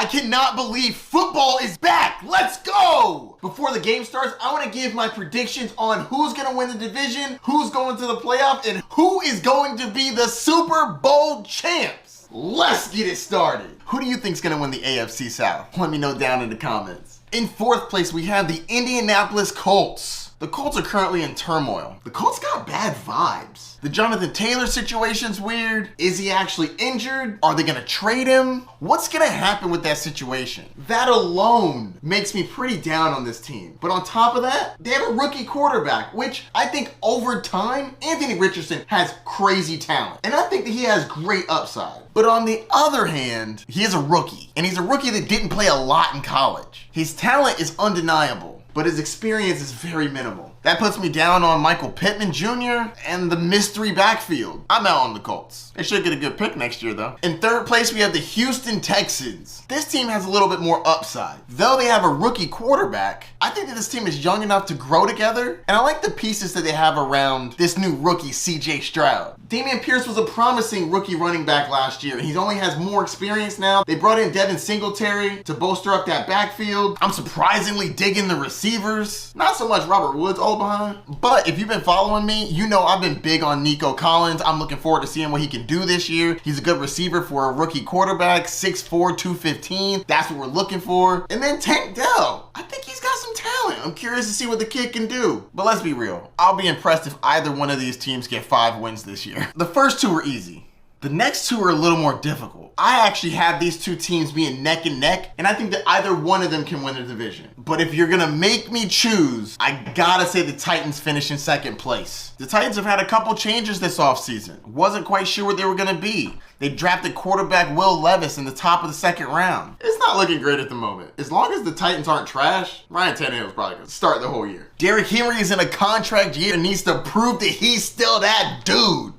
I cannot believe football is back. Let's go. Before the game starts, I want to give my predictions on who's going to win the division, who's going to the playoff, and who is going to be the Super Bowl champs. Let's get it started. Who do you think is going to win the AFC South? Let me know down in the comments. In fourth place, we have the Indianapolis Colts. The Colts are currently in turmoil. The Colts got bad vibes. The Jonathan Taylor situation's weird. Is he actually injured? Are they gonna trade him? What's gonna happen with that situation? That alone makes me pretty down on this team. But on top of that, they have a rookie quarterback, which I think over time, Anthony Richardson has crazy talent. And I think that he has great upside. But on the other hand, he is a rookie. And he's a rookie that didn't play a lot in college. His talent is undeniable, but his experience is very minimal. That puts me down on Michael Pittman Jr. and the mystery backfield. I'm out on the Colts. They should get a good pick next year though. In third place, we have the Houston Texans. This team has a little bit more upside. Though they have a rookie quarterback, I think that this team is young enough to grow together, and I like the pieces that they have around this new rookie, CJ Stroud. Dameon Pierce was a promising rookie running back last year, and he only has more experience now. They brought in Devin Singletary to bolster up that backfield. I'm surprisingly digging the receivers. Not so much Robert Woods old behind, but if you've been following me, you know I've been big on Nico Collins. I'm looking forward to seeing what he can do this year. He's a good receiver for a rookie quarterback, 6'4", 215. That's what we're looking for. And then Tank Dell. I think he's got some talent. I'm curious to see what the kid can do. But let's be real. I'll be impressed if either one of these teams get 5 wins this year. The first two are easy. The next two are a little more difficult. I actually have these two teams being neck and neck, and I think that either one of them can win the division. But if you're gonna make me choose, I gotta say the Titans finish in second place. The Titans have had a couple changes this offseason. Wasn't quite sure what they were gonna be. They drafted quarterback Will Levis in the top of the second round. It's not looking great at the moment. As long as the Titans aren't trash, Ryan Tannehill's probably gonna start the whole year. Derrick Henry is in a contract year and needs to prove that he's still that dude.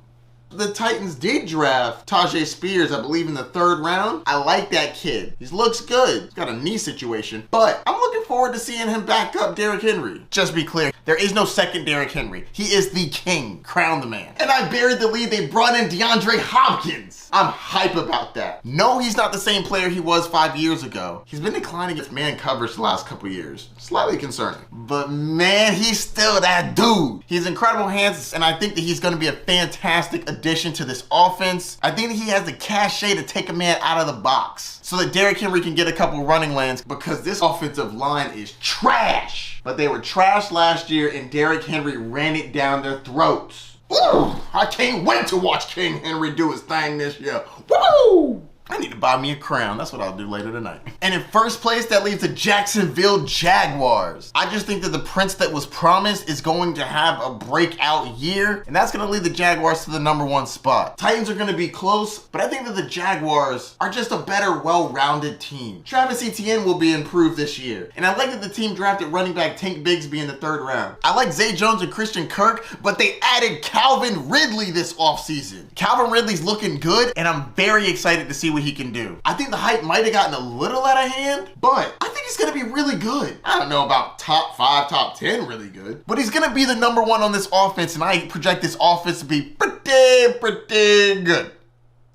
The Titans did draft Tajay Spears, I believe, in the 3rd round. I like that kid. He looks good. He's got a knee situation, but I'm looking forward to seeing him back up Derrick Henry. Just be clear, there is no second Derrick Henry. He is the king. Crown the man. And I buried the lead. They brought in DeAndre Hopkins. I'm hype about that. No, he's not the same player he was 5 years ago. He's been declining against man coverage the last couple years. Slightly concerning. But man, he's still that dude. He's incredible hands, and I think that he's going to be a fantastic addition to this offense. I think that he has the cachet to take a man out of the box so that Derrick Henry can get a couple running lanes, because this offensive line is trash. But they were trash last year, and Derrick Henry ran it down their throats. Ooh, I can't wait to watch King Henry do his thing this year. Woo! I need to buy me a crown. That's what I'll do later tonight. And in first place, that leaves the Jacksonville Jaguars. I just think that the prince that was promised is going to have a breakout year, and that's going to lead the Jaguars to the #1 spot. Titans are going to be close, but I think that the Jaguars are just a better, well-rounded team. Travis Etienne will be improved this year, and I like that the team drafted running back Tank Bigsby in the 3rd round. I like Zay Jones and Christian Kirk, but they added Calvin Ridley this offseason. Calvin Ridley's looking good, and I'm very excited to see what he can do. I think the hype might have gotten a little out of hand, but I think he's going to be really good. I don't know about top 5, top 10 really good, but he's going to be the #1 on this offense, and I project this offense to be pretty good.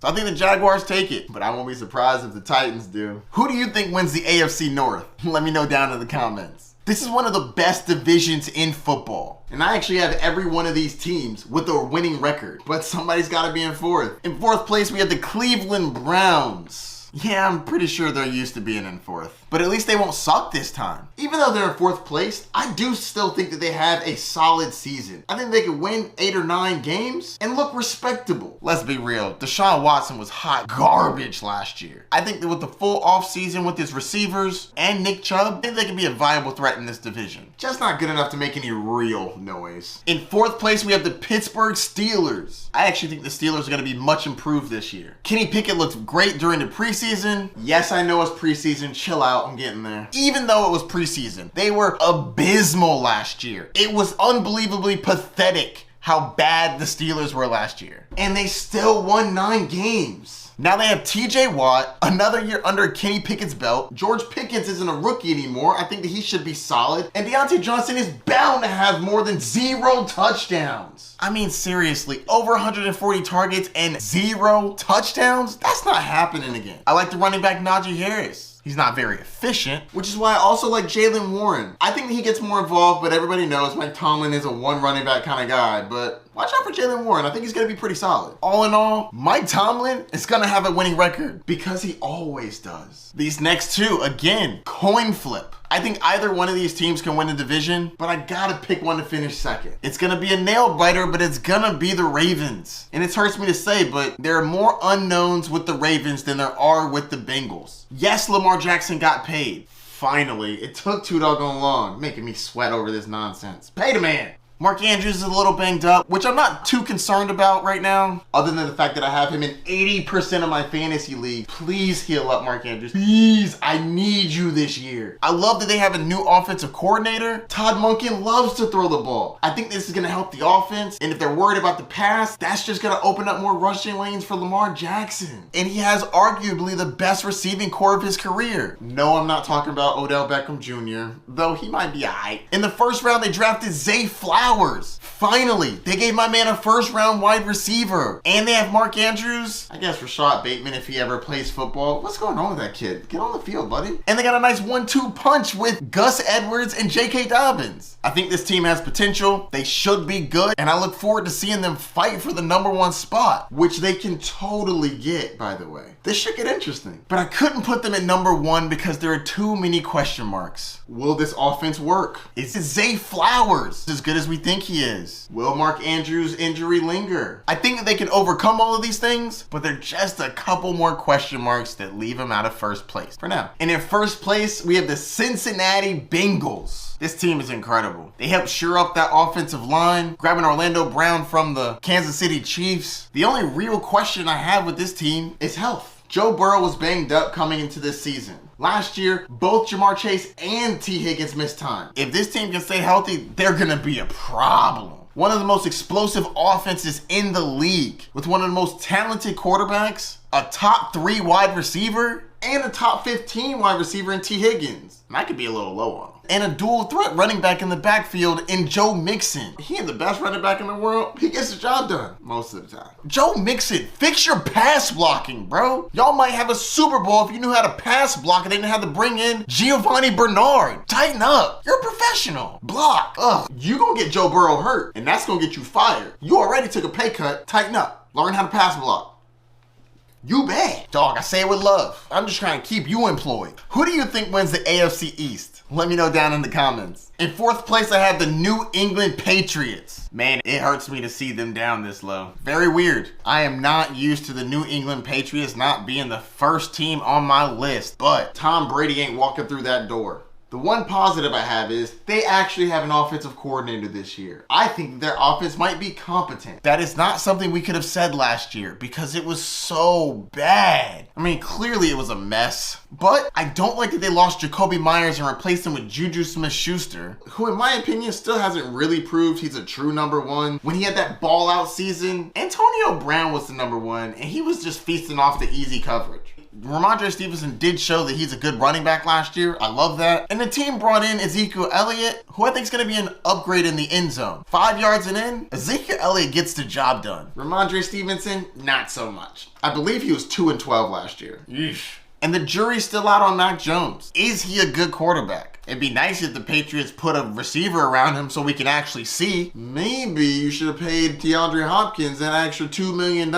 So I think the Jaguars take it, but I won't be surprised if the Titans do. Who do you think wins the AFC North? Let me know down in the comments. This is one of the best divisions in football. And I actually have every one of these teams with a winning record, but somebody's got to be in fourth. In fourth place, we have the Cleveland Browns. Yeah, I'm pretty sure they're used to being in fourth, but at least they won't suck this time. Even though they're in fourth place, I do still think that they have a solid season. I think they could win 8 or 9 games and look respectable. Let's be real, Deshaun Watson was hot garbage last year. I think that with the full offseason with his receivers and Nick Chubb, I think they can be a viable threat in this division. Just not good enough to make any real noise. In fourth place, we have the Pittsburgh Steelers. I actually think the Steelers are going to be much improved this year. Kenny Pickett looked great during the preseason. Yes, I know it's preseason. Chill out. I'm getting there. Even though it was preseason, they were abysmal last year. It was unbelievably pathetic how bad the Steelers were last year. And they still won 9 games. Now they have TJ Watt, another year under Kenny Pickett's belt. George Pickens isn't a rookie anymore. I think that he should be solid. And Deontay Johnson is bound to have more than 0 touchdowns. I mean, seriously, over 140 targets and 0 touchdowns? That's not happening again. I like the running back Najee Harris. He's not very efficient, which is why I also like Jalen Warren. I think he gets more involved, but everybody knows Mike Tomlin is a one running back kind of guy, but watch out for Jalen Warren. I think he's going to be pretty solid. All in all, Mike Tomlin is going to have a winning record because he always does. These next two, again, coin flip. I think either one of these teams can win the division, but I gotta pick one to finish second. It's gonna be a nail biter, but it's gonna be the Ravens. And it hurts me to say, but there are more unknowns with the Ravens than there are with the Bengals. Yes, Lamar Jackson got paid. Finally, it took too doggone long, making me sweat over this nonsense. Pay the man. Mark Andrews is a little banged up, which I'm not too concerned about right now, other than the fact that I have him in 80% of my fantasy league. Please heal up, Mark Andrews. Please, I need you this year. I love that they have a new offensive coordinator. Todd Monken loves to throw the ball. I think this is gonna help the offense, and if they're worried about the pass, that's just gonna open up more rushing lanes for Lamar Jackson. And he has arguably the best receiving core of his career. No, I'm not talking about Odell Beckham Jr., though he might be aight. In the first round, they drafted Zay Flowers. Finally, they gave my man a first round wide receiver. And they have Mark Andrews. I guess Rashad Bateman if he ever plays football. What's going on with that kid? Get on the field, buddy. And they got a nice 1-2 punch with Gus Edwards and J.K. Dobbins. I think this team has potential. They should be good. And I look forward to seeing them fight for the #1 spot, which they can totally get, by the way. This should get interesting. But I couldn't put them at #1 because there are too many question marks. Will this offense work? Is Zay Flowers as good as we think he is? Will Mark Andrews' injury linger? I think that they can overcome all of these things, but they're just a couple more question marks that leave them out of first place for now. And in first place, we have the Cincinnati Bengals. This team is incredible. They helped shore up that offensive line, grabbing Orlando Brown from the Kansas City Chiefs. The only real question I have with this team is health. Joe Burrow was banged up coming into this season. Last year, both Jamar Chase and T. Higgins missed time. If this team can stay healthy, they're gonna be a problem. One of the most explosive offenses in the league, with one of the most talented quarterbacks, a top 3 wide receiver, and a top 15 wide receiver in T. Higgins. And I could be a little low on him. And a dual threat running back in the backfield in Joe Mixon. He ain't the best running back in the world. He gets the job done most of the time. Joe Mixon, fix your pass blocking, bro. Y'all might have a Super Bowl if you knew how to pass block and they didn't have to bring in Giovanni Bernard. Tighten up. You're a professional. Block. Ugh. You gonna get Joe Burrow hurt, and that's gonna get you fired. You already took a pay cut. Tighten up. Learn how to pass block. You bad. Dog, I say it with love. I'm just trying to keep you employed. Who do you think wins the AFC East? Let me know down in the comments. In fourth place, I have the New England Patriots. Man, it hurts me to see them down this low. Very weird. I am not used to the New England Patriots not being the first team on my list, but Tom Brady ain't walking through that door. The one positive I have is they actually have an offensive coordinator this year. I think their offense might be competent. That is not something we could have said last year because it was so bad. I mean, clearly it was a mess. But I don't like that they lost Jacoby Myers and replaced him with Juju Smith-Schuster, who in my opinion still hasn't really proved he's a true #1. When he had that ball out season, Antonio Brown was the #1 and he was just feasting off the easy coverage. Ramondre Stevenson did show that he's a good running back last year. I love that. And the team brought in Ezekiel Elliott, who I think is going to be an upgrade in the end zone. 5 yards and in, Ezekiel Elliott gets the job done. Ramondre Stevenson, not so much. I believe he was 2-12 last year. Yeesh. And the jury's still out on Mac Jones. Is he a good quarterback? It'd be nice if the Patriots put a receiver around him so we can actually see. Maybe you should have paid DeAndre Hopkins an extra $2 million.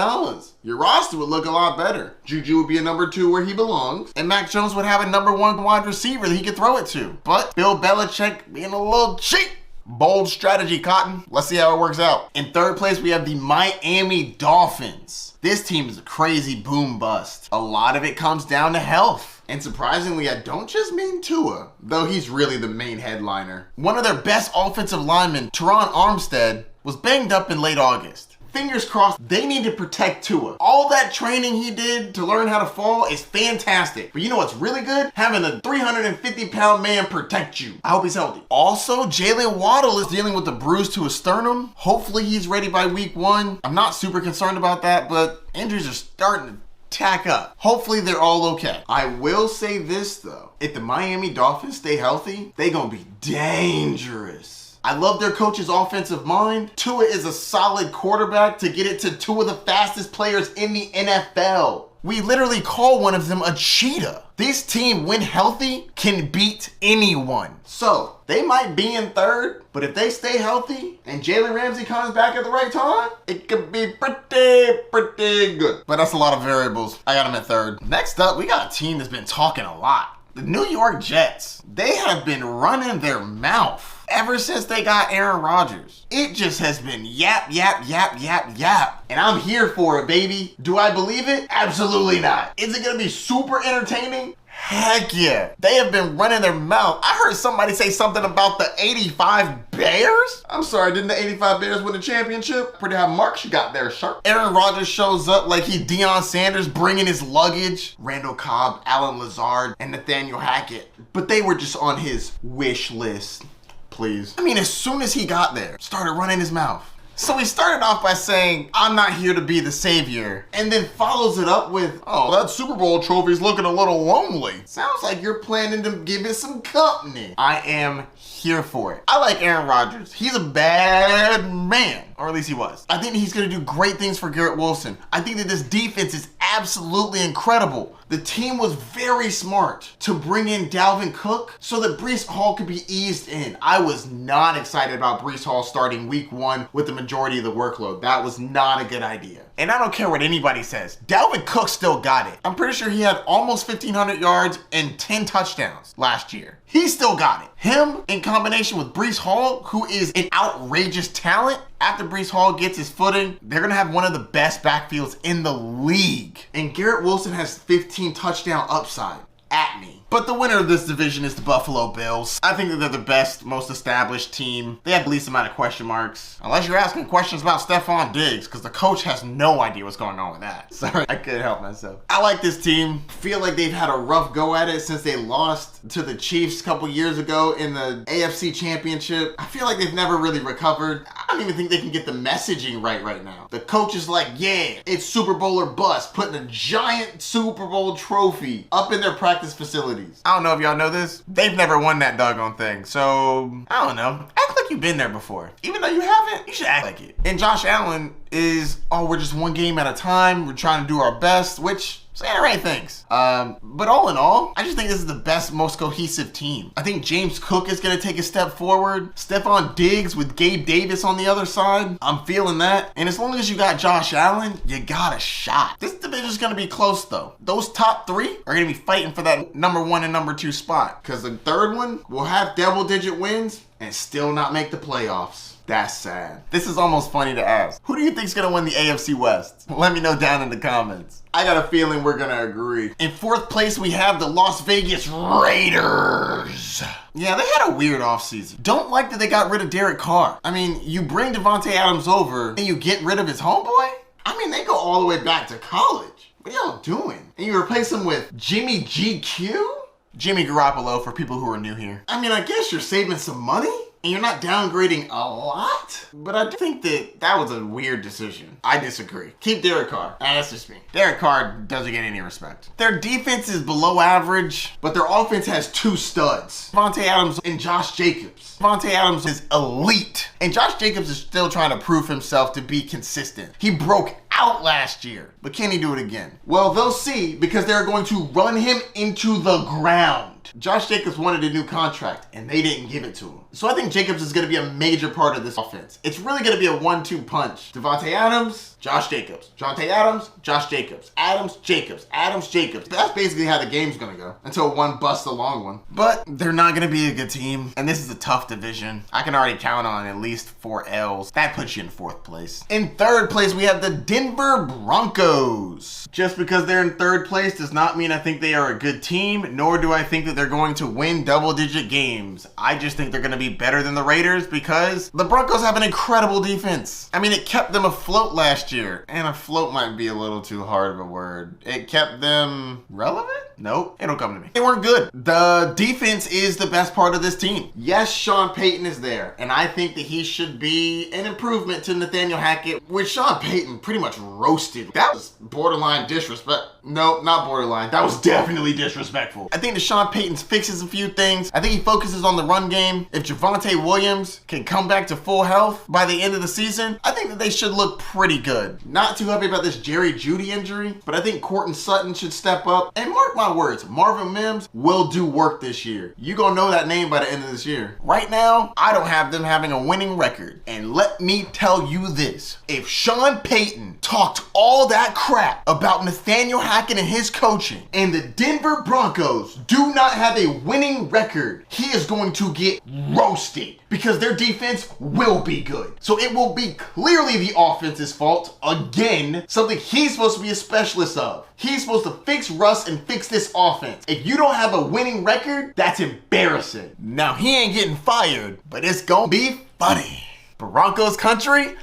Your roster would look a lot better. Juju would be a #2 where he belongs, and Mac Jones would have a #1 wide receiver that he could throw it to. But Bill Belichick being a little cheap. Bold strategy, Cotton. Let's see how it works out. In third place, we have the Miami Dolphins. This team is a crazy boom bust. A lot of it comes down to health. And surprisingly, I don't just mean Tua, though he's really the main headliner. One of their best offensive linemen, Teron Armstead, was banged up in late August. Fingers crossed, they need to protect Tua. All that training he did to learn how to fall is fantastic. But you know what's really good? Having a 350-pound man protect you. I hope he's healthy. Also, Jalen Waddle is dealing with a bruise to his sternum. Hopefully he's ready by week 1. I'm not super concerned about that, but injuries are starting to tack up. Hopefully they're all okay. I will say this though. If the Miami Dolphins stay healthy, they gonna be dangerous. I love their coach's offensive mind. Tua is a solid quarterback to get it to 2 of the fastest players in the NFL. We literally call one of them a cheetah. This team, when healthy, can beat anyone. So, they might be in third, but if they stay healthy and Jalen Ramsey comes back at the right time, it could be pretty good. But that's a lot of variables. I got them at third. Next up, we got a team that's been talking a lot. The New York Jets. They have been running their mouth ever since they got Aaron Rodgers. It just has been yap, yap, yap, yap, yap. And I'm here for it, baby. Do I believe it? Absolutely not. Is it gonna be super entertaining? Heck yeah. They have been running their mouth. I heard somebody say something about the 85 Bears. I'm sorry, didn't the 85 Bears win the championship? Pretty high marks you got there, sharp. Aaron Rodgers shows up like he Deion Sanders bringing his luggage. Randall Cobb, Alan Lazard, and Nathaniel Hackett. But they were just on his wish list. Please. I mean, as soon as he got there, started running his mouth. So he started off by saying, I'm not here to be the savior, and then follows it up with, oh, that Super Bowl trophy's looking a little lonely. Sounds like you're planning to give it some company. I am here for it. I like Aaron Rodgers. He's a bad man, or at least he was. I think he's gonna do great things for Garrett Wilson. I think that this defense is absolutely incredible. The team was very smart to bring in Dalvin Cook so that Breece Hall could be eased in. I was not excited about Breece Hall starting week 1 with the majority of the workload. That was not a good idea. And I don't care what anybody says. Dalvin Cook still got it. I'm pretty sure he had almost 1,500 yards and 10 touchdowns last year. He still got it. Him in combination with Breece Hall, who is an outrageous talent. After Breece Hall gets his footing, they're gonna have one of the best backfields in the league. And Garrett Wilson has 15 touchdown upside. At me. But the winner of this division is the Buffalo Bills. I think that they're the best, most established team. They have the least amount of question marks. Unless you're asking questions about Stephon Diggs, because the coach has no idea what's going on with that. Sorry, I couldn't help myself. I like this team. Feel like they've had a rough go at it since they lost to the Chiefs a couple years ago in the AFC Championship. I feel like they've never really recovered. I don't even think they can get the messaging right now. The coach is like, yeah, it's Super Bowl or bust, putting a giant Super Bowl trophy up in their practice facilities. I don't know if y'all know this. They've never won that doggone thing. So, I don't know. Act like you've been there before. Even though you haven't, you should act like it. And Josh Allen is, oh, we're just one game at a time. We're trying to do our best, which saying the right things. But all in all, I just think this is the best, most cohesive team. I think James Cook is going to take a step forward. Stephon Diggs with Gabe Davis on the other side. I'm feeling that. And as long as you got Josh Allen, you got a shot. This division is going to be close though. Those top 3 are going to be fighting for that number 1 and number 2 spot. Because the third one will have double-digit wins and still not make the playoffs. That's sad. This is almost funny to ask. Who do you think's gonna win the AFC West? Let me know down in the comments. I got a feeling we're gonna agree. In 4th place, we have the Las Vegas Raiders. Yeah, they had a weird offseason. Don't like that they got rid of Derek Carr. I mean, you bring Devontae Adams over and you get rid of his homeboy? I mean, they go all the way back to college. What are y'all doing? And you replace him with Jimmy GQ? Jimmy Garoppolo for people who are new here. I mean, I guess you're saving some money? And you're not downgrading a lot? But I do think that was a weird decision. I disagree. Keep Derek Carr. That's just me. Derek Carr doesn't get any respect. Their defense is below average, but their offense has 2 studs. Devontae Adams and Josh Jacobs. Devontae Adams is elite. And Josh Jacobs is still trying to prove himself to be consistent. He broke out last year, but can he do it again? Well, they'll see, because they're going to run him into the ground. Josh Jacobs wanted a new contract, and they didn't give it to him. So I think Jacobs is going to be a major part of this offense. It's really going to be a 1-2 punch. Devontae Adams, Josh Jacobs. Devontae Adams, Josh Jacobs. Adams, Jacobs. Adams, Jacobs. That's basically how the game's going to go, until one busts a long one. But they're not going to be a good team, and this is a tough division. I can already count on at least 4 L's. That puts you in 4th place. In 3rd place, we have the Denver Broncos. Just because they're in 3rd place does not mean I think they are a good team, nor do I think that they're going to win double-digit games. I just think they're going to be better than the Raiders because the Broncos have an incredible defense. I mean, it kept them afloat last year, and afloat might be a little too hard of a word. It kept them relevant? Nope, it'll come to me. They weren't good. The defense is the best part of this team. Yes, Sean Payton is there, and I think that he should be an improvement to Nathaniel Hackett, which Sean Payton pretty much roasted. That was borderline disrespect. Nope, not borderline. That was definitely disrespectful. I think that Sean Payton fixes a few things. I think he focuses on the run game. If Javonte Williams can come back to full health by the end of the season, I think that they should look pretty good. Not too happy about this Jerry Jeudy injury, but I think Courtland Sutton should step up. And mark my words, Marvin Mims will do work this year. You gonna know that name by the end of this year. Right now, I don't have them having a winning record. And let me tell you this, if Sean Payton talked all that crap about Nathaniel Hackett and his coaching, and the Denver Broncos do not have a winning record, he is going to get roasted because their defense will be good. So it will be clearly the offense's fault. Again, something he's supposed to be a specialist of. He's supposed to fix Russ and fix this offense. If you don't have a winning record, that's embarrassing. Now, he ain't getting fired, but it's gonna be funny. Broncos country,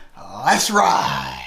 let's ride.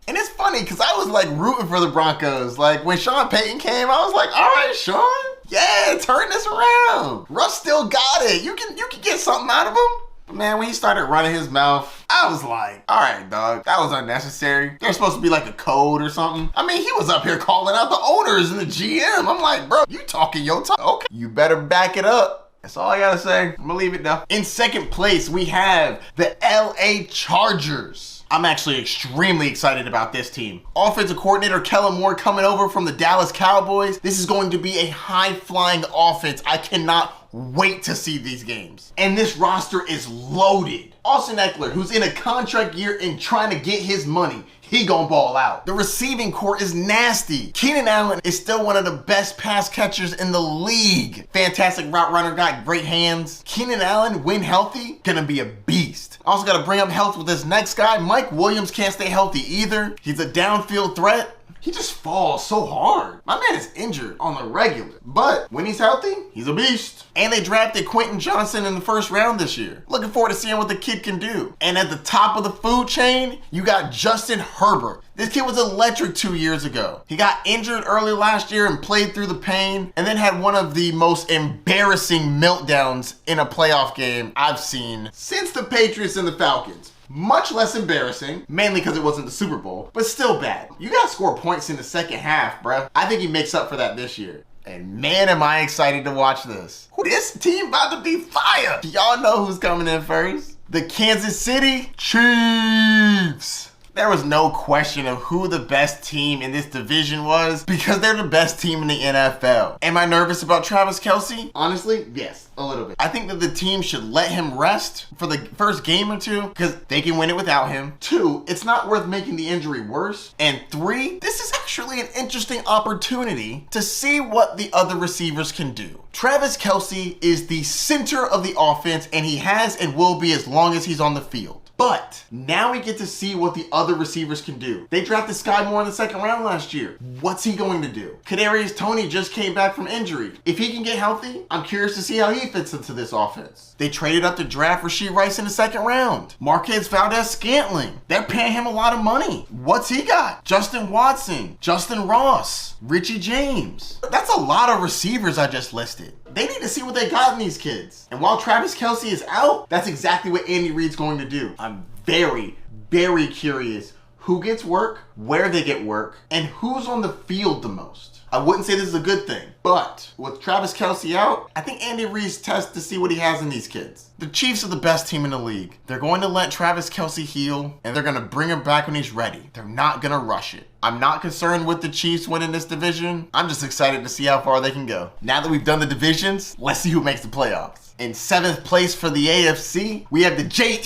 And it's funny because I was like rooting for the Broncos. Like when Sean Payton came, I was like, all right, Sean, yeah, turn this around. Russ still got it. You can get something out of him. But man, when he started running his mouth, I was like, all right, dog, that was unnecessary. There's supposed to be like a code or something. I mean, he was up here calling out the owners and the GM. I'm like, bro, you talking your talk. Okay, you better back it up. That's all I gotta say. I'm gonna leave it though. In second place, we have the LA Chargers. I'm actually extremely excited about this team. Offensive coordinator Kellen Moore coming over from the Dallas Cowboys. This is going to be a high-flying offense. I cannot wait to see these games. And this roster is loaded. Austin Eckler, who's in a contract year and trying to get his money, he gonna ball out. The receiving core is nasty. Keenan Allen is still one of the best pass catchers in the league. Fantastic route runner, got great hands. Keenan Allen, when healthy, gonna be a beast. Also gotta bring up health with this next guy. Mike Williams can't stay healthy either. He's a downfield threat. He just falls so hard. My man is injured on the regular. But when he's healthy, he's a beast. And they drafted Quentin Johnson in the first round this year. Looking forward to seeing what the kid can do. And at the top of the food chain, you got Justin Herbert. This kid was electric 2 years ago. He got injured early last year and played through the pain, and then had one of the most embarrassing meltdowns in a playoff game I've seen since the Patriots and the Falcons. Much less embarrassing, mainly because it wasn't the Super Bowl, but still bad. You gotta score points in the second half, bruh. I think he makes up for that this year. And man, am I excited to watch this. This team about to be fire. Y'all know who's coming in first. The Kansas City Chiefs. There was no question of who the best team in this division was because they're the best team in the NFL. Am I nervous about Travis Kelce? Honestly, yes, a little bit. I think that the team should let him rest for the first game or two because they can win it without him. 2, it's not worth making the injury worse. And 3, this is actually an interesting opportunity to see what the other receivers can do. Travis Kelce is the center of the offense, and he has and will be as long as he's on the field. But now we get to see what the other receivers can do. They drafted Sky Moore in the second round last year. What's he going to do? Kadarius Toney just came back from injury. If he can get healthy, I'm curious to see how he fits into this offense. They traded up to draft Rashee Rice in the second round. Marquez Valdez-Scantling. They're paying him a lot of money. What's he got? Justin Watson, Justin Ross, Richie James. That's a lot of receivers I just listed. They need to see what they got in these kids. And while Travis Kelce is out, that's exactly what Andy Reid's going to do. I'm very, very curious who gets work, where they get work, and who's on the field the most. I wouldn't say this is a good thing, but with Travis Kelce out, I think Andy Reid's test to see what he has in these kids. The Chiefs are the best team in the league. They're going to let Travis Kelce heal, and they're going to bring him back when he's ready. They're not going to rush it. I'm not concerned with the Chiefs winning this division. I'm just excited to see how far they can go. Now that we've done the divisions, let's see who makes the playoffs. In 7th place for the AFC, we have the Jets,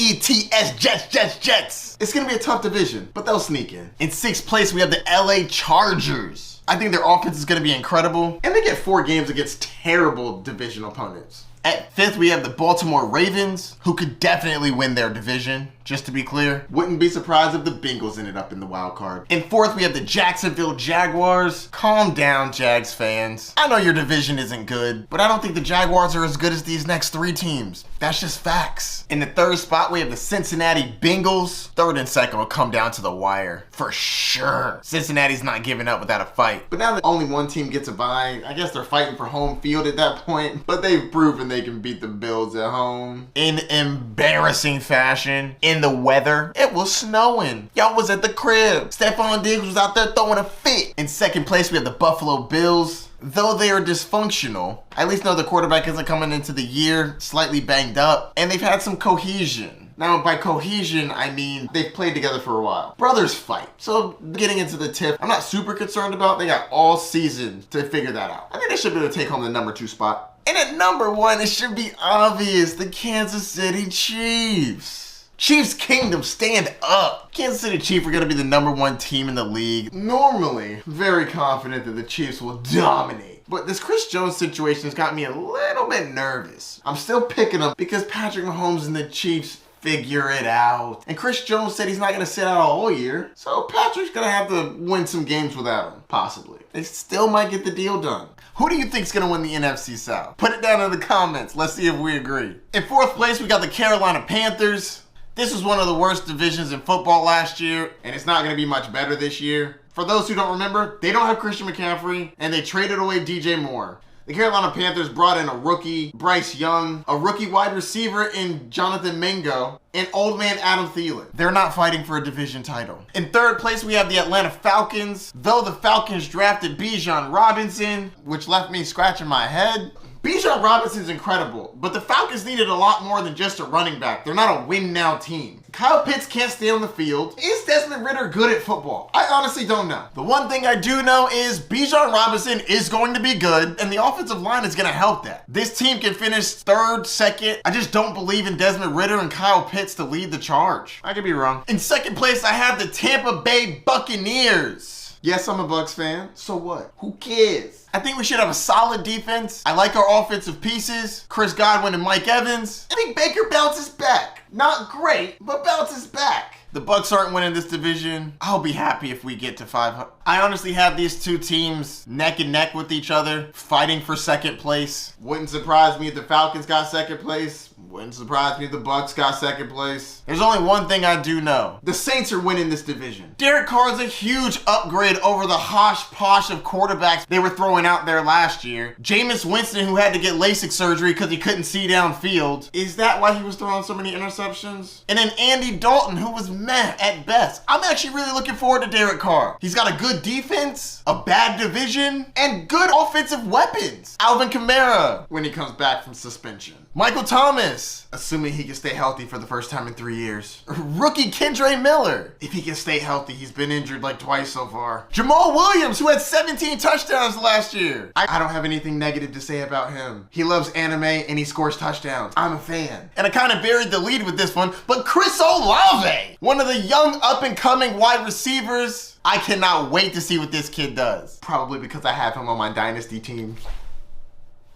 Jets. It's going to be a tough division, but they'll sneak in. In 6th place, we have the LA Chargers. I think their offense is going to be incredible, and they get 4 games against terrible division opponents. At 5th, we have the Baltimore Ravens, who could definitely win their division, just to be clear. Wouldn't be surprised if the Bengals ended up in the wild card. In 4th, we have the Jacksonville Jaguars. Calm down, Jags fans. I know your division isn't good, but I don't think the Jaguars are as good as these next 3 teams. That's just facts. In the 3rd spot, we have the Cincinnati Bengals. 3rd and 2nd will come down to the wire, for sure. Cincinnati's not giving up without a fight. But now that only one team gets a bye, I guess they're fighting for home field at that point, but they've proven they can beat the Bills at home in embarrassing fashion. In the weather, it was snowing. Y'all was at the crib. Stephon Diggs was out there throwing a fit. In second place, we have the Buffalo Bills. Though they are dysfunctional, I at least know the quarterback isn't coming into the year slightly banged up, and they've had some cohesion. Now, by cohesion, I mean they've played together for a while. Brothers fight. So, getting into the tip, I'm not super concerned about. They got all season to figure that out. I think they should be able to take home the number 2 spot. And at number 1, it should be obvious, the Kansas City Chiefs. Chiefs Kingdom, stand up. Kansas City Chiefs are going to be the number 1 team in the league. Normally, very confident that the Chiefs will dominate. But this Chris Jones situation has got me a little bit nervous. I'm still picking them because Patrick Mahomes and the Chiefs figure it out. And Chris Jones said he's not going to sit out all year. So Patrick's going to have to win some games without him, possibly. They still might get the deal done. Who do you think's going to win the NFC South? Put it down in the comments. Let's see if we agree. In 4th place, we got the Carolina Panthers. This was one of the worst divisions in football last year, and it's not going to be much better this year. For those who don't remember, they don't have Christian McCaffrey, and they traded away DJ Moore. The Carolina Panthers brought in a rookie, Bryce Young, a rookie wide receiver in Jonathan Mingo, and old man Adam Thielen. They're not fighting for a division title. In 3rd place, we have the Atlanta Falcons. Though the Falcons drafted Bijan Robinson, which left me scratching my head, Bijan Robinson's incredible, but the Falcons needed a lot more than just a running back. They're not a win-now team. Kyle Pitts can't stay on the field. Is Desmond Ridder good at football? I honestly don't know. The one thing I do know is Bijan Robinson is going to be good, and the offensive line is going to help that. This team can finish 3rd, 2nd. I just don't believe in Desmond Ridder and Kyle Pitts to lead the charge. I could be wrong. In 2nd place, I have the Tampa Bay Buccaneers. Yes, I'm a Bucs fan. So what? Who cares? I think we should have a solid defense. I like our offensive pieces. Chris Godwin and Mike Evans. I think Baker bounces back. Not great, but bounces back. The Bucs aren't winning this division. I'll be happy if we get to 500. I honestly have these 2 teams neck and neck with each other, fighting for 2nd place. Wouldn't surprise me if the Falcons got 2nd place. Wouldn't surprise me if the Bucs got 2nd place. There's only one thing I do know. The Saints are winning this division. Derek Carr's a huge upgrade over the hosh-posh of quarterbacks they were throwing out there last year. Jameis Winston, who had to get LASIK surgery because he couldn't see downfield. Is that why he was throwing so many interceptions? And then Andy Dalton, who was meh at best. I'm actually really looking forward to Derek Carr. He's got a good defense, a bad division, and good offensive weapons. Alvin Kamara, when he comes back from suspension. Michael Thomas, assuming he can stay healthy for the first time in 3 years. Rookie Kendre Miller, if he can stay healthy. He's been injured like twice so far. Jamal Williams, who had 17 touchdowns last year. I don't have anything negative to say about him. He loves anime and he scores touchdowns. I'm a fan. And I kind of buried the lead with this one, but Chris Olave, one of the young up-and-coming wide receivers. I cannot wait to see what this kid does. Probably because I have him on my dynasty team.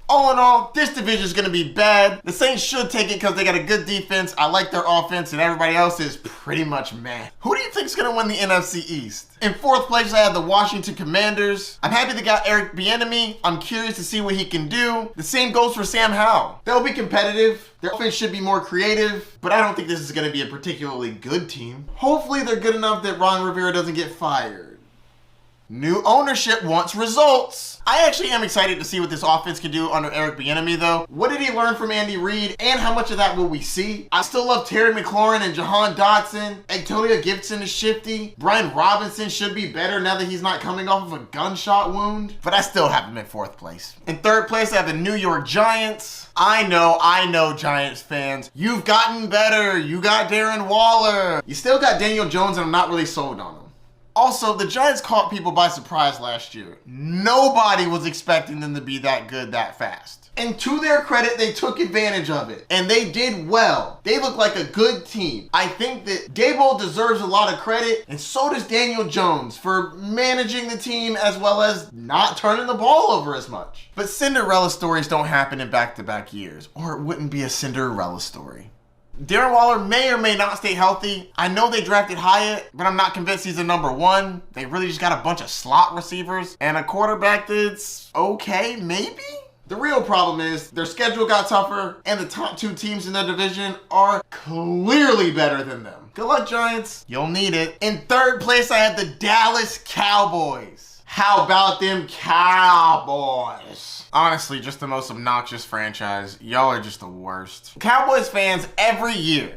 All in all, this division is going to be bad. The Saints should take it because they got a good defense. I like their offense, and everybody else is pretty much meh. Who do you think is going to win the NFC East? In 4th place, I have the Washington Commanders. I'm happy they got Eric Bieniemy. I'm curious to see what he can do. The same goes for Sam Howell. They'll be competitive. Their offense should be more creative, but I don't think this is going to be a particularly good team. Hopefully, they're good enough that Ron Rivera doesn't get fired. New ownership wants results. I actually am excited to see what this offense can do under Eric Bieniemy, though. What did he learn from Andy Reid, and how much of that will we see? I still love Terry McLaurin and Jahan Dotson. Antonio Gibson is shifty. Brian Robinson should be better now that he's not coming off of a gunshot wound. But I still have him in 4th place. In 3rd place, I have the New York Giants. I know, Giants fans. You've gotten better. You got Darren Waller. You still got Daniel Jones, and I'm not really sold on him. Also, the Giants caught people by surprise last year. Nobody was expecting them to be that good that fast. And to their credit, they took advantage of it. And they did well. They look like a good team. I think that Daboll deserves a lot of credit, and so does Daniel Jones for managing the team as well as not turning the ball over as much. But Cinderella stories don't happen in back-to-back years, or it wouldn't be a Cinderella story. Darren Waller may or may not stay healthy. I know they drafted Hyatt, but I'm not convinced he's a number 1. They really just got a bunch of slot receivers and a quarterback that's okay, maybe? The real problem is their schedule got tougher, and the top 2 teams in their division are clearly better than them. Good luck, Giants. You'll need it. In 3rd place, I have the Dallas Cowboys. How about them Cowboys? Honestly, just the most obnoxious franchise. Y'all are just the worst. Cowboys fans every year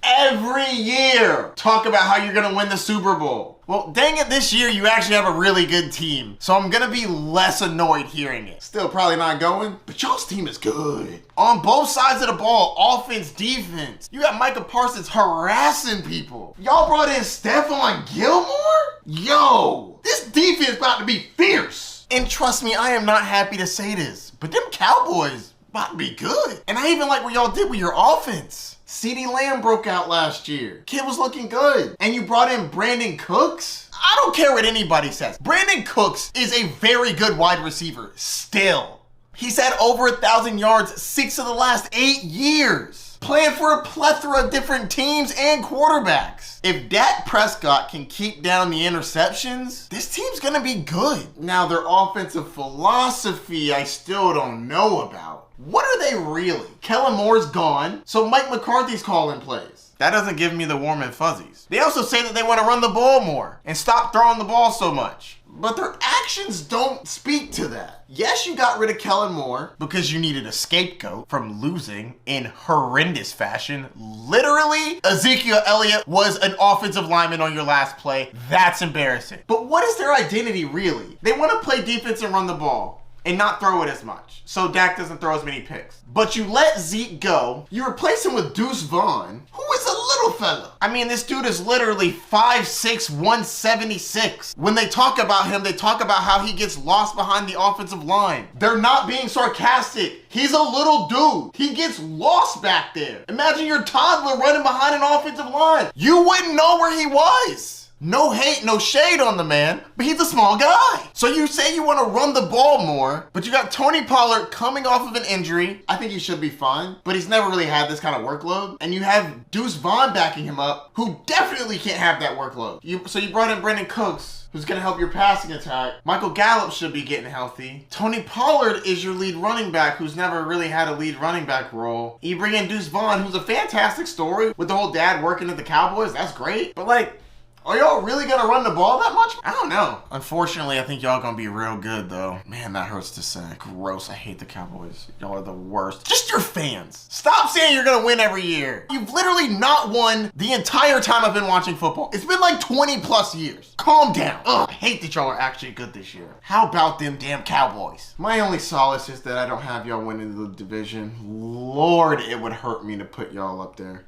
talk about how you're gonna win the Super Bowl. Well, dang it, this year you actually have a really good team, so I'm gonna be less annoyed hearing it. Still probably not going, but y'all's team is good. On both sides of the ball, offense, defense. You got Micah Parsons harassing people. Y'all brought in Stephon Gilmore? Yo, this defense about to be fierce. And trust me, I am not happy to say this, but them Cowboys about to be good. And I even like what y'all did with your offense. CeeDee Lamb broke out last year. Kid was looking good. And you brought in Brandon Cooks? I don't care what anybody says. Brandon Cooks is a very good wide receiver still. He's had over 1,000 yards 6 of the last 8 years. Playing for a plethora of different teams and quarterbacks. If Dak Prescott can keep down the interceptions, this team's gonna be good. Now, their offensive philosophy, I still don't know about. What are they really? Kellen Moore's gone, so Mike McCarthy's calling plays. That doesn't give me the warm and fuzzies. They also say that they want to run the ball more and stop throwing the ball so much. But their actions don't speak to that. Yes, you got rid of Kellen Moore because you needed a scapegoat from losing in horrendous fashion. Literally, Ezekiel Elliott was an offensive lineman on your last play. That's embarrassing. But what is their identity really? They want to play defense and run the ball and not throw it as much, so Dak doesn't throw as many picks. But you let Zeke go, you replace him with Deuce Vaughn, who is a little fella. I mean, this dude is literally 5'6", 176. When they talk about him, they talk about how he gets lost behind the offensive line. They're not being sarcastic. He's a little dude. He gets lost back there. Imagine your toddler running behind an offensive line. You wouldn't know where he was. No hate, no shade on the man, but he's a small guy. So you say you want to run the ball more, but you got Tony Pollard coming off of an injury. I think he should be fine, but he's never really had this kind of workload. And you have Deuce Vaughn backing him up, who definitely can't have that workload. So you brought in Brandon Cooks, who's going to help your passing attack. Michael Gallup should be getting healthy. Tony Pollard is your lead running back, who's never really had a lead running back role. You bring in Deuce Vaughn, who's a fantastic story with the whole dad working at the Cowboys. That's great. But like, are y'all really gonna run the ball that much? I don't know. Unfortunately, I think y'all gonna be real good though. Man, that hurts to say. Gross, I hate the Cowboys. Y'all are the worst. Just your fans. Stop saying you're gonna win every year. You've literally not won the entire time I've been watching football. It's been like 20 plus years. Calm down. Ugh, I hate that y'all are actually good this year. How about them damn Cowboys? My only solace is that I don't have y'all winning the division. Lord, it would hurt me to put y'all up there.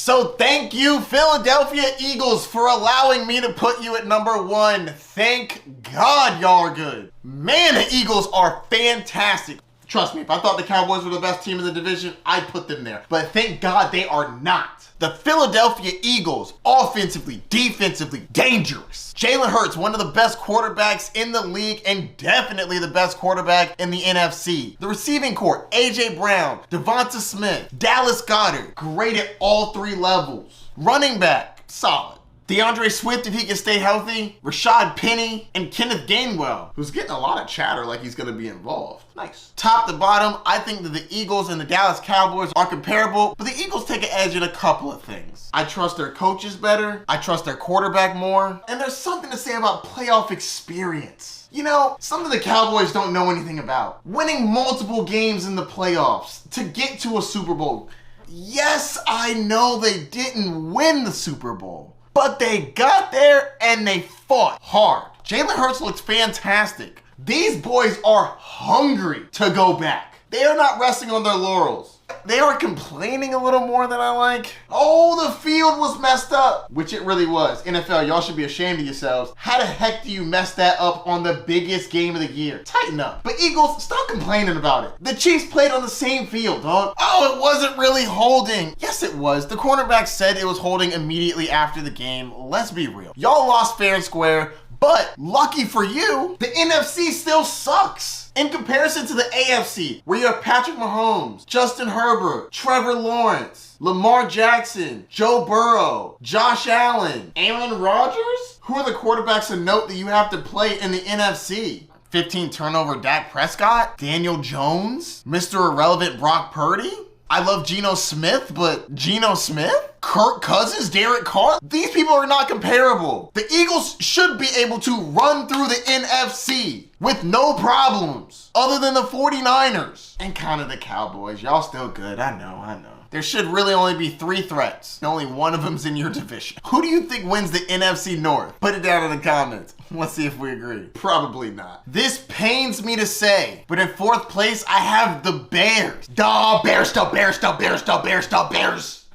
So thank you, Philadelphia Eagles, for allowing me to put you at number 1. Thank God y'all are good. Man, the Eagles are fantastic. Trust me, if I thought the Cowboys were the best team in the division, I'd put them there. But thank God they are not. The Philadelphia Eagles, offensively, defensively, dangerous. Jalen Hurts, one of the best quarterbacks in the league and definitely the best quarterback in the NFC. The receiving corps, A.J. Brown, Devonta Smith, Dallas Goedert, great at all 3 levels. Running back, solid. DeAndre Swift, if he can stay healthy, Rashad Penny, and Kenneth Gainwell, who's getting a lot of chatter like he's going to be involved. Nice. Top to bottom, I think that the Eagles and the Dallas Cowboys are comparable, but the Eagles take an edge in a couple of things. I trust their coaches better, I trust their quarterback more, and there's something to say about playoff experience. You know, something the Cowboys don't know anything about. Winning multiple games in the playoffs to get to a Super Bowl. Yes, I know they didn't win the Super Bowl, but they got there and they fought hard. Jalen Hurts looks fantastic. These boys are hungry to go back. They are not resting on their laurels. They are complaining a little more than I like. Oh, the field was messed up, which it really was. NFL, y'all should be ashamed of yourselves. How the heck do you mess that up on the biggest game of the year? Tighten up. But Eagles, stop complaining about it. The Chiefs played on the same field, dog. Oh, it wasn't really holding. Yes, it was. The cornerback said it was holding immediately after the game. Let's be real. Y'all lost fair and square, but lucky for you, the NFC still sucks. In comparison to the AFC, where you have Patrick Mahomes, Justin Herbert, Trevor Lawrence, Lamar Jackson, Joe Burrow, Josh Allen, Aaron Rodgers? Who are the quarterbacks of note that you have to play in the NFC? 15 turnover Dak Prescott? Daniel Jones? Mr. Irrelevant Brock Purdy? I love Geno Smith, but Geno Smith? Kirk Cousins, Derek Carr? These people are not comparable. The Eagles should be able to run through the NFC with no problems, other than the 49ers and kind of the Cowboys. Y'all still good, I know. There should really only be 3 threats. Only one of them's in your division. Who do you think wins the NFC North? Put it down in the comments. Let's see if we agree. Probably not. This pains me to say, but in 4th place, I have the Bears. The Bears.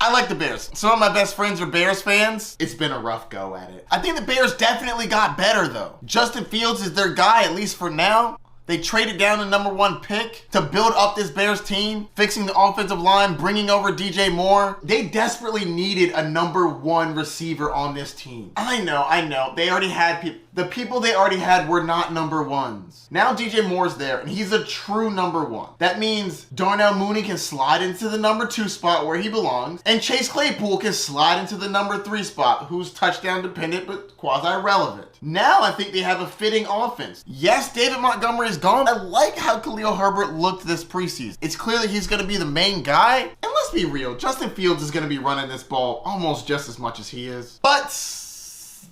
I like the Bears. Some of my best friends are Bears fans. It's been a rough go at it. I think the Bears definitely got better though. Justin Fields is their guy, at least for now. They traded down the number 1 pick to build up this Bears team, fixing the offensive line, bringing over DJ Moore. They desperately needed a number 1 receiver on this team. I know. They already had people. The people they already had were not number 1s. Now DJ Moore's there, and he's a true number 1. That means Darnell Mooney can slide into the number 2 spot where he belongs, and Chase Claypool can slide into the number 3 spot, who's touchdown dependent but quasi-relevant. Now I think they have a fitting offense. Yes, David Montgomery is gone. I like how Khalil Herbert looked this preseason. It's clear that he's going to be the main guy. And let's be real, Justin Fields is going to be running this ball almost just as much as he is. But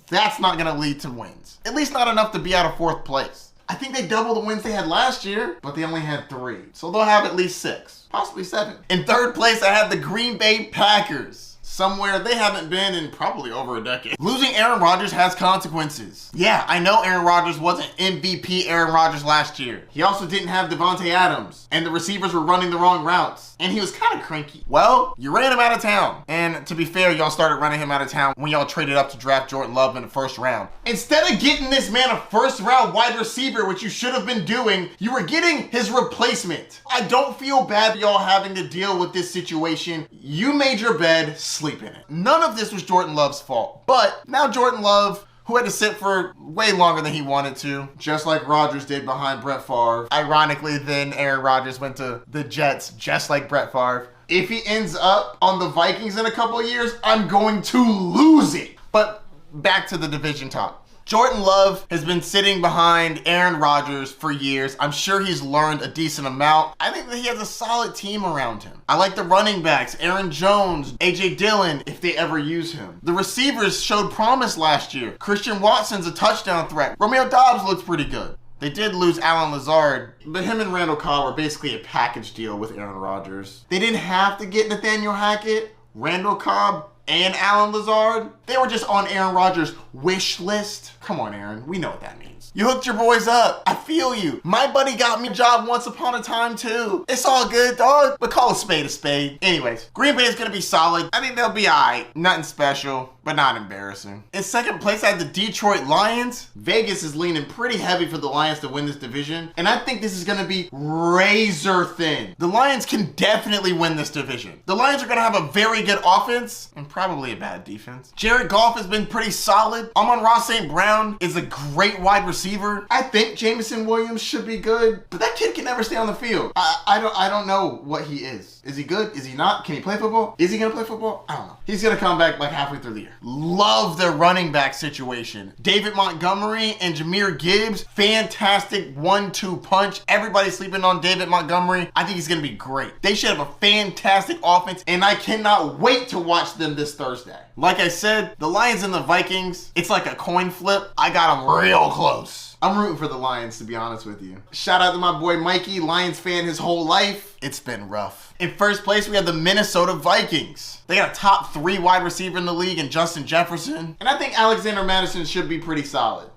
that's not going to lead to wins. At least not enough to be out of 4th place. I think they double the wins they had last year, but they only had 3. So they'll have at least 6, possibly 7. In 3rd place, I have the Green Bay Packers. Somewhere they haven't been in probably over a decade. Losing Aaron Rodgers has consequences. Yeah, I know Aaron Rodgers wasn't MVP Aaron Rodgers last year. He also didn't have Devontae Adams, and the receivers were running the wrong routes, and he was kind of cranky. Well, you ran him out of town. And to be fair, y'all started running him out of town when y'all traded up to draft Jordan Love in the 1st round. Instead of getting this man a 1st round wide receiver, which you should have been doing, you were getting his replacement. I don't feel bad for y'all having to deal with this situation. You made your bed, sleep in it. None of this was Jordan Love's fault, but now Jordan Love, who had to sit for way longer than he wanted to, just like Rodgers did behind Brett Favre. Ironically, then Aaron Rodgers went to the Jets, just like Brett Favre. If he ends up on the Vikings in a couple of years, I'm going to lose it. But back to the division talk. Jordan Love has been sitting behind Aaron Rodgers for years. I'm sure he's learned a decent amount. I think that he has a solid team around him. I like the running backs, Aaron Jones, AJ Dillon, if they ever use him. The receivers showed promise last year. Christian Watson's a touchdown threat. Romeo Doubs looks pretty good. They did lose Alan Lazard, but him and Randall Cobb were basically a package deal with Aaron Rodgers. They didn't have to get Nathaniel Hackett, Randall Cobb, and Alan Lazard. They were just on Aaron Rodgers' wish list. Come on, Aaron. We know what that means. You hooked your boys up. I feel you. My buddy got me a job once upon a time too. It's all good, dog. But call a spade a spade. Anyways, Green Bay is going to be solid. I think they'll be alright. Nothing special, but not embarrassing. In 2nd place, I have the Detroit Lions. Vegas is leaning pretty heavy for the Lions to win this division. And I think this is going to be razor thin. The Lions can definitely win this division. The Lions are going to have a very good offense and probably a bad defense. Jared Goff has been pretty solid. Amon-Ra St. Brown is a great wide receiver. I think Jameson Williams should be good, but that kid can never stay on the field. I don't know what he is. Is he good? Is he not? Can he play football? Is he going to play football? I don't know. He's going to come back like halfway through the year. Love their running back situation. David Montgomery and Jahmyr Gibbs, fantastic 1-2 punch. Everybody's sleeping on David Montgomery. I think he's going to be great. They should have a fantastic offense, and I cannot wait to watch them this Thursday. Like I said, the Lions and the Vikings, it's like a coin flip. I got them real close. I'm rooting for the Lions, to be honest with you. Shout out to my boy Mikey, Lions fan his whole life. It's been rough. In 1st place, we have the Minnesota Vikings. They got a top 3 wide receiver in the league in Justin Jefferson. And I think Alexander Madison should be pretty solid.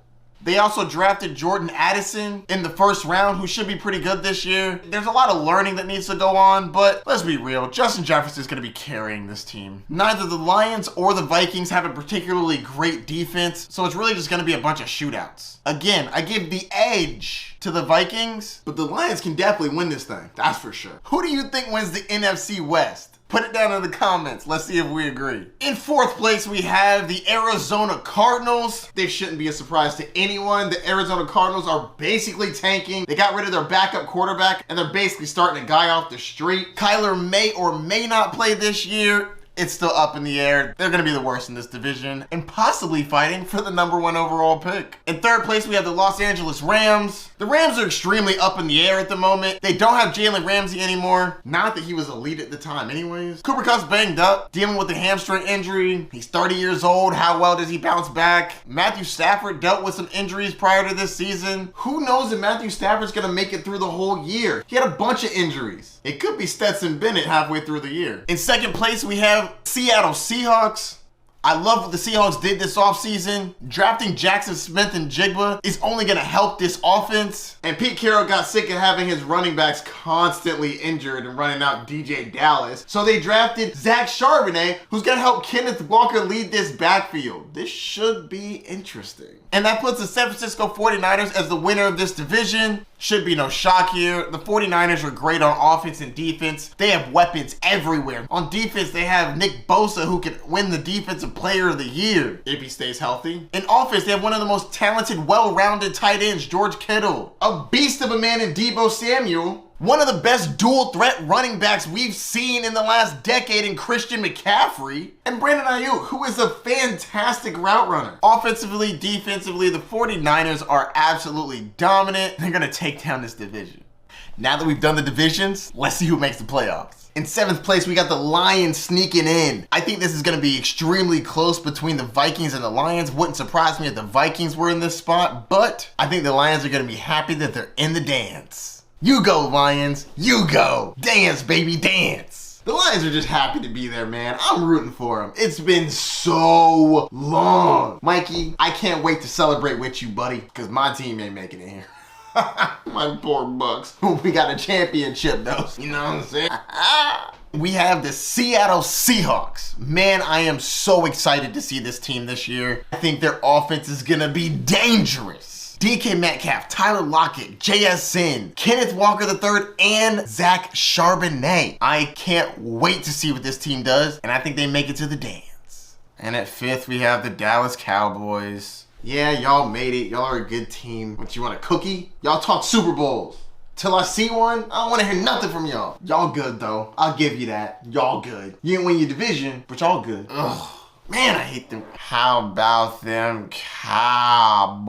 They also drafted Jordan Addison in the 1st round, who should be pretty good this year. There's a lot of learning that needs to go on, but let's be real, Justin Jefferson is going to be carrying this team. Neither the Lions or the Vikings have a particularly great defense, so it's really just going to be a bunch of shootouts. Again, I give the edge to the Vikings, but the Lions can definitely win this thing, that's for sure. Who do you think wins the NFC West? Put it down in the comments. Let's see if we agree. In 4th place, we have the Arizona Cardinals. They shouldn't be a surprise to anyone. The Arizona Cardinals are basically tanking. They got rid of their backup quarterback, and they're basically starting a guy off the street. Kyler may or may not play this year. it's still up in the air. They're going to be the worst in this division and possibly fighting for the #1 overall pick. In third place, we have the Los Angeles Rams. The Rams are extremely up in the air at the moment. They don't have Jalen Ramsey anymore. Not that he was elite at the time anyways. Cooper Kupp's banged up, dealing with a hamstring injury. He's 30 years old. How well does he bounce back? Matthew Stafford dealt with some injuries prior to this season. Who knows if Matthew Stafford's going to make it through the whole year? He had a bunch of injuries. It could be Stetson Bennett halfway through the year. In second place, we have Seattle Seahawks. I love what the Seahawks did this offseason. Drafting Jackson Smith and Jigba is only going to help this offense. And Pete Carroll got sick of having his running backs constantly injured and running out DJ Dallas. So they drafted Zach Charbonnet, who's going to help Kenneth Walker lead this backfield. This should be interesting. And that puts the San Francisco 49ers as the winner of this division. Should be no shock here. The 49ers are great on offense and defense. They have weapons everywhere. On defense, they have Nick Bosa, who can win the Defensive Player of the Year if he stays healthy. In offense, they have one of the most talented, well-rounded tight ends, George Kittle. A beast of a man in Deebo Samuel. One of the best dual threat running backs we've seen in the last decade in Christian McCaffrey. And Brandon Ayuk, who is a fantastic route runner. Offensively, defensively, the 49ers are absolutely dominant. They're going to take down this division. Now that we've done the divisions, let's see who makes the playoffs. In seventh place, we got the Lions sneaking in. I think this is going to be extremely close between the Vikings and the Lions. Wouldn't surprise me if the Vikings were in this spot, but I think the Lions are going to be happy that they're in the dance. You go, Lions. You go. Dance, baby, dance. The Lions are just happy to be there, man. I'm rooting for them. It's been so long. Mikey, I can't wait to celebrate with you, buddy, because my team ain't making it here. My poor Bucks. We got a championship, though. You know what I'm saying? We have the Seattle Seahawks. Man, I am so excited to see this team this year. I think their offense is going to be dangerous. DK Metcalf, Tyler Lockett, JSN, Kenneth Walker III, and Zach Charbonnet. I can't wait to see what this team does, and I think they make it to the dance. And at fifth, we have the Dallas Cowboys. Yeah, y'all made it. Y'all are a good team. But you want a cookie? Y'all talk Super Bowls. Till I see one, I don't want to hear nothing from y'all. Y'all good, though. I'll give you that. Y'all good. You didn't win your division, but y'all good. Ugh. Man, I hate them. How about them Cowboys?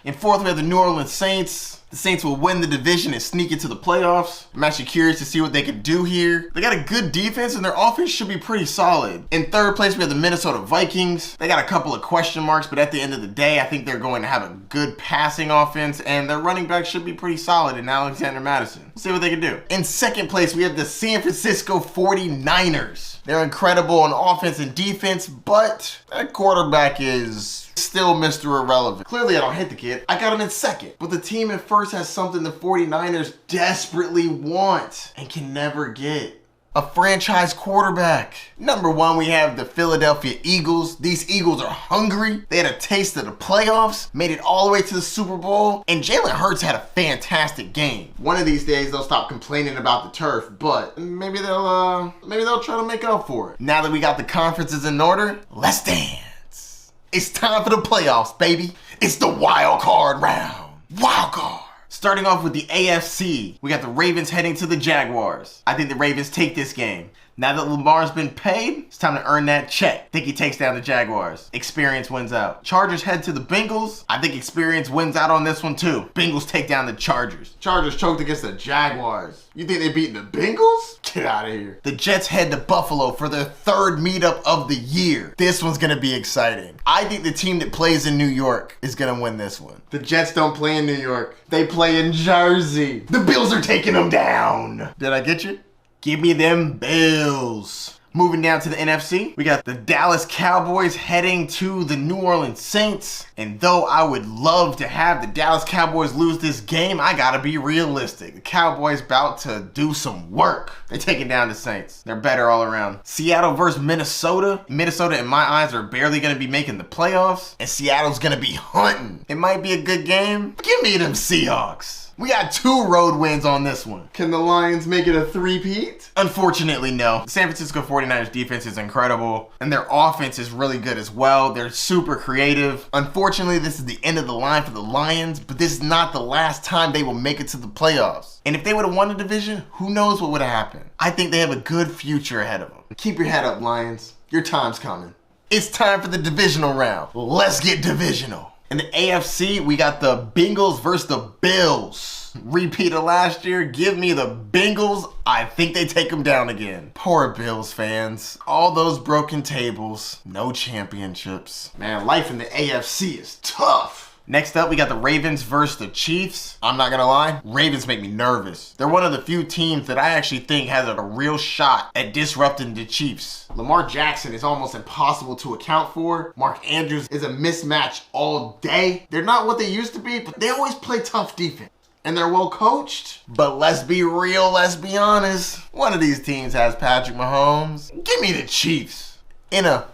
In fourth, we have the New Orleans Saints. The Saints will win the division and sneak into the playoffs. I'm actually curious to see what they can do here. They got a good defense and their offense should be pretty solid. In third place, we have the Minnesota Vikings. They got a couple of question marks, but at the end of the day, I think they're going to have a good passing offense and their running back should be pretty solid in Alexander Madison. Let's see what they can do. In second place, we have the San Francisco 49ers. They're incredible on offense and defense, but that quarterback is still Mr. Irrelevant. Clearly, I don't hate the kid. I got him in second. But the team in first has something the 49ers desperately want and can never get. A franchise quarterback. Number one, we have the Philadelphia Eagles. These Eagles are hungry. They had a taste of the playoffs, made it all the way to the Super Bowl, and Jalen Hurts had a fantastic game. One of these days, they'll stop complaining about the turf, but maybe they'll try to make up for it. Now that we got the conferences in order, let's dance. It's time for the playoffs, baby. It's the wild card round. Wild card. Starting off with the AFC, we got the Ravens heading to the Jaguars. I think the Ravens take this game. Now that Lamar's been paid, it's time to earn that check. I think he takes down the Jaguars. Experience wins out. Chargers head to the Bengals. I think experience wins out on this one too. Bengals take down the Chargers. Chargers choked against the Jaguars. You think they beat the Bengals? Get out of here. The Jets head to Buffalo for their third meetup of the year. This one's gonna be exciting. I think the team that plays in New York is gonna win this one. The Jets don't play in New York. They play in Jersey. The Bills are taking them down. Did I get you? Give me them Bills. Moving down to the NFC, we got the Dallas Cowboys heading to the New Orleans Saints. And though I would love to have the Dallas Cowboys lose this game, I gotta be realistic. The Cowboys about to do some work. They're taking down the Saints. They're better all around. Seattle versus Minnesota. Minnesota, in my eyes, are barely gonna be making the playoffs. And Seattle's gonna be hunting. It might be a good game. Give me them Seahawks. We got 2 road wins on this one. Can the Lions make it a three-peat? Unfortunately, no. San Francisco 49ers defense is incredible, and their offense is really good as well. They're super creative. Unfortunately, this is the end of the line for the Lions, but this is not the last time they will make it to the playoffs. And if they would have won the division, who knows what would have happened. I think they have a good future ahead of them. Keep your head up, Lions. Your time's coming. It's time for the divisional round. Let's get divisional. In the AFC, we got the Bengals versus the Bills. Repeat of last year, give me the Bengals. I think they take them down again. Poor Bills fans. All those broken tables, no championships. Man, life in the AFC is tough. Next up, we got the Ravens versus the Chiefs. I'm not gonna lie, Ravens make me nervous. They're one of the few teams that I actually think has a real shot at disrupting the Chiefs. Lamar Jackson is almost impossible to account for. Mark Andrews is a mismatch all day. They're not what they used to be, but they always play tough defense. And they're well coached. But let's be real, let's be honest. One of these teams has Patrick Mahomes. Give me the Chiefs in a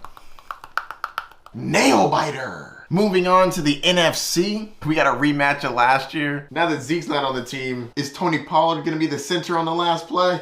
nail biter. Moving on to the NFC, we got a rematch of last year. Now that Zeke's not on the team, is Tony Pollard gonna be the center on the last play?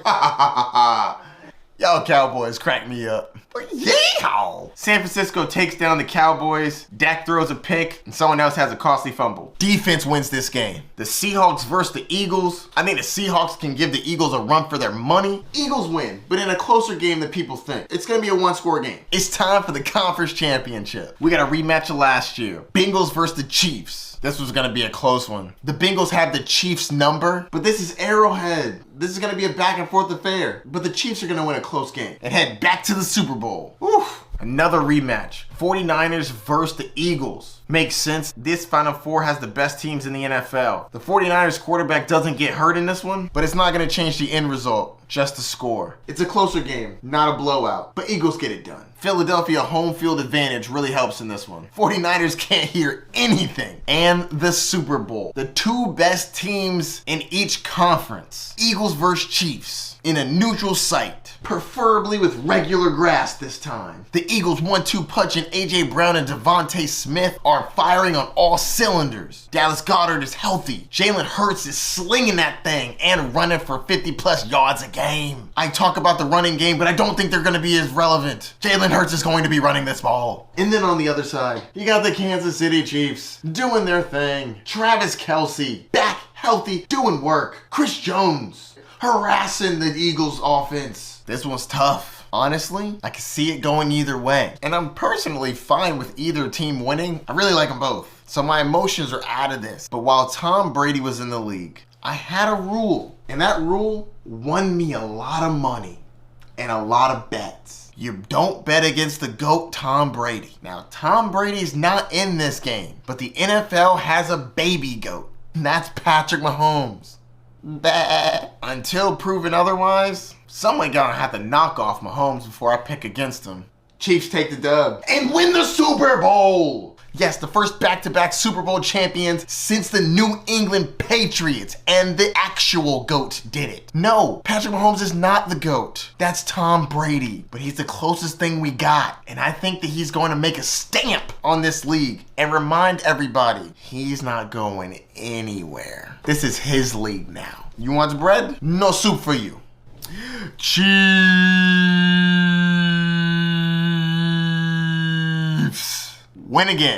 Y'all Cowboys crack me up. Yeehaw! San Francisco takes down the Cowboys. Dak throws a pick, and someone else has a costly fumble. Defense wins this game. The Seahawks versus the Eagles. I think the Seahawks can give the Eagles a run for their money. Eagles win, but in a closer game than people think. It's gonna be a one-score game. It's time for the conference championship. We got a rematch of last year. Bengals versus the Chiefs. This was gonna be a close one. The Bengals have the Chiefs number, but this is Arrowhead. This is gonna be a back and forth affair, but the Chiefs are gonna win a close game and head back to the Super Bowl. Oof. Another rematch. 49ers versus the Eagles. Makes sense. This Final Four has the best teams in the NFL. The 49ers quarterback doesn't get hurt in this one, but it's not going to change the end result. Just the score. It's a closer game, not a blowout, but Eagles get it done. Philadelphia home field advantage really helps in this one. 49ers can't hear anything. And the Super Bowl. The 2 best teams in each conference. Eagles versus Chiefs in a neutral site. Preferably with regular grass this time. The Eagles 1-2 punch and A.J. Brown and Devontae Smith are firing on all cylinders. Dallas Goedert is healthy. Jalen Hurts is slinging that thing and running for 50+ yards a game. I talk about the running game, but I don't think they're going to be as relevant. Jalen Hurts is going to be running this ball. And then on the other side, you got the Kansas City Chiefs doing their thing. Travis Kelce, back healthy, doing work. Chris Jones harassing the Eagles offense. This one's tough. Honestly, I can see it going either way. And I'm personally fine with either team winning. I really like them both. So my emotions are out of this. But while Tom Brady was in the league, I had a rule. And that rule won me a lot of money and a lot of bets. You don't bet against the GOAT, Tom Brady. Now, Tom Brady's not in this game, but the NFL has a baby GOAT. And that's Patrick Mahomes. Bah. Until proven otherwise, someone gonna have to knock off Mahomes before I pick against him. Chiefs take the dub and win the Super Bowl. Yes, the first back-to-back Super Bowl champions since the New England Patriots, and the actual GOAT did it. No, Patrick Mahomes is not the GOAT. That's Tom Brady, but he's the closest thing we got. And I think that he's going to make a stamp on this league and remind everybody he's not going anywhere. This is his league now. You want bread? No soup for you. Chiefs win again.